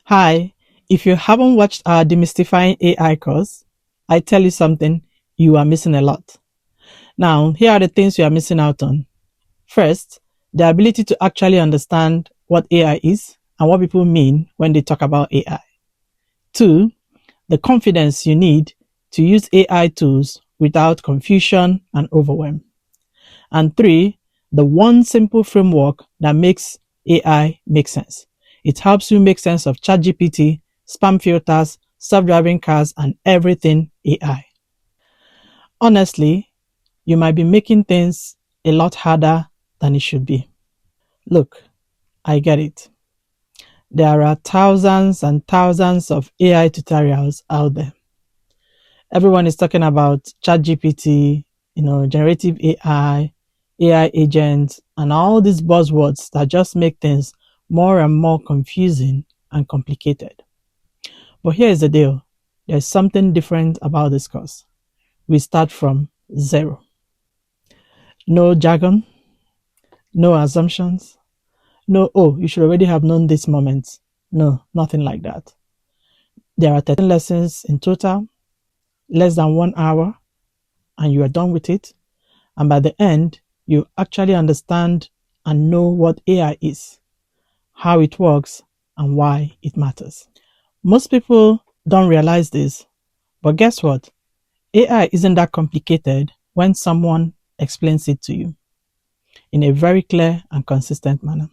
Hi, if you haven't watched our Demystifying AI course, I tell you something, you are missing a lot. Now, here are the things you are missing out on. First, the ability to actually understand what AI is and what people mean when they talk about AI. Two, the confidence you need to use AI tools without confusion and overwhelm. And three, the one simple framework that makes AI make sense. It helps you make sense of ChatGPT, spam filters, self-driving cars, and everything AI. Honestly, you might be making things a lot harder than it should be. Look, I get it. There are thousands and thousands of AI tutorials out there. Everyone is talking about ChatGPT, generative AI agents, and all these buzzwords that just make things more and more confusing and complicated. But here's the deal. There's something different about this course. We start from zero. No jargon, no assumptions, no, oh, you should already have known this moment. No, nothing like that. There are 13 lessons in total, less than 1 hour, and you are done with it. And by the end, you actually understand and know what AI is, how it works, and why it matters. Most people don't realize this, but guess what? AI isn't that complicated when someone explains it to you in a very clear and consistent manner.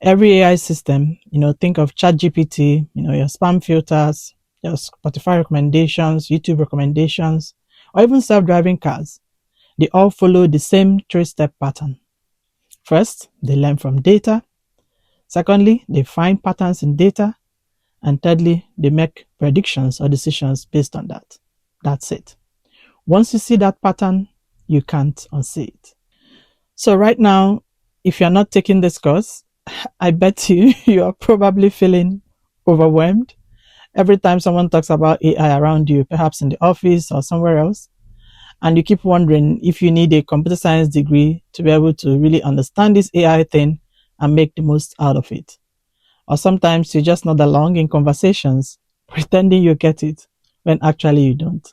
Every AI system, think of ChatGPT, your spam filters, your Spotify recommendations, YouTube recommendations, or even self-driving cars, they all follow the same three-step pattern. First, they learn from data. Secondly, they find patterns in data. And thirdly, they make predictions or decisions based on that. That's it. Once you see that pattern, you can't unsee it. So right now, if you're not taking this course, I bet you are probably feeling overwhelmed. Every time someone talks about AI around you, perhaps in the office or somewhere else, and you keep wondering if you need a computer science degree to be able to really understand this AI thing and make the most out of it. Or sometimes you just nod along in conversations, pretending you get it when actually you don't.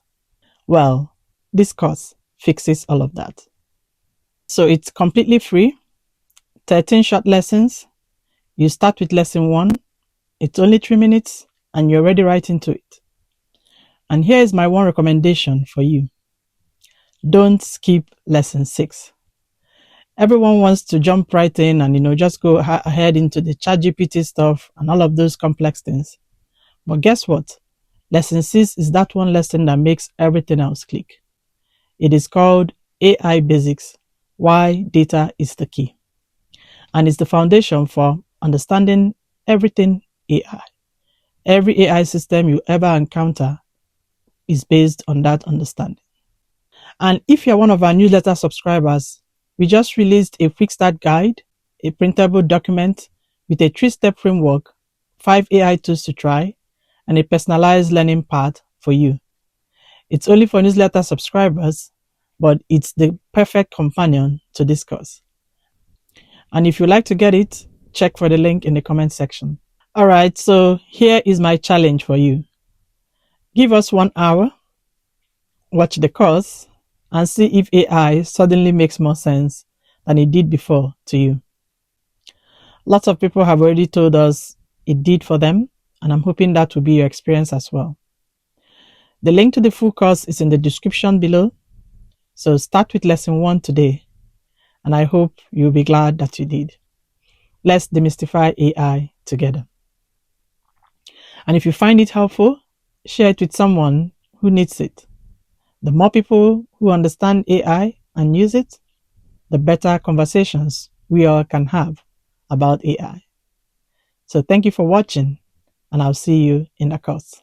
Well, this course fixes all of that. So it's completely free, 13 short lessons. You start with lesson 1, it's only 3 minutes, and you're already right into it. And here is my one recommendation for you. Don't skip lesson 6. Everyone wants to jump right in and just go ahead into the ChatGPT stuff and all of those complex things. But guess what? Lesson 6 is that one lesson that makes everything else click. It is called AI Basics, Why Data is the Key. And it's the foundation for understanding everything AI. Every AI system you ever encounter is based on that understanding. And if you're one of our newsletter subscribers, we just released a quick start guide, a printable document with a 3-step framework, 5 AI tools to try, and a personalized learning path for you. It's only for newsletter subscribers, but it's the perfect companion to this course. And if you'd like to get it, check for the link in the comment section. All right, so here is my challenge for you. Give us 1 hour, watch the course, and see if AI suddenly makes more sense than it did before to you. Lots of people have already told us it did for them, and I'm hoping that will be your experience as well. The link to the full course is in the description below, so start with lesson 1 today, and I hope you'll be glad that you did. Let's demystify AI together. And if you find it helpful, share it with someone who needs it. The more people who understand AI and use it, the better conversations we all can have about AI. So thank you for watching, and I'll see you in the course.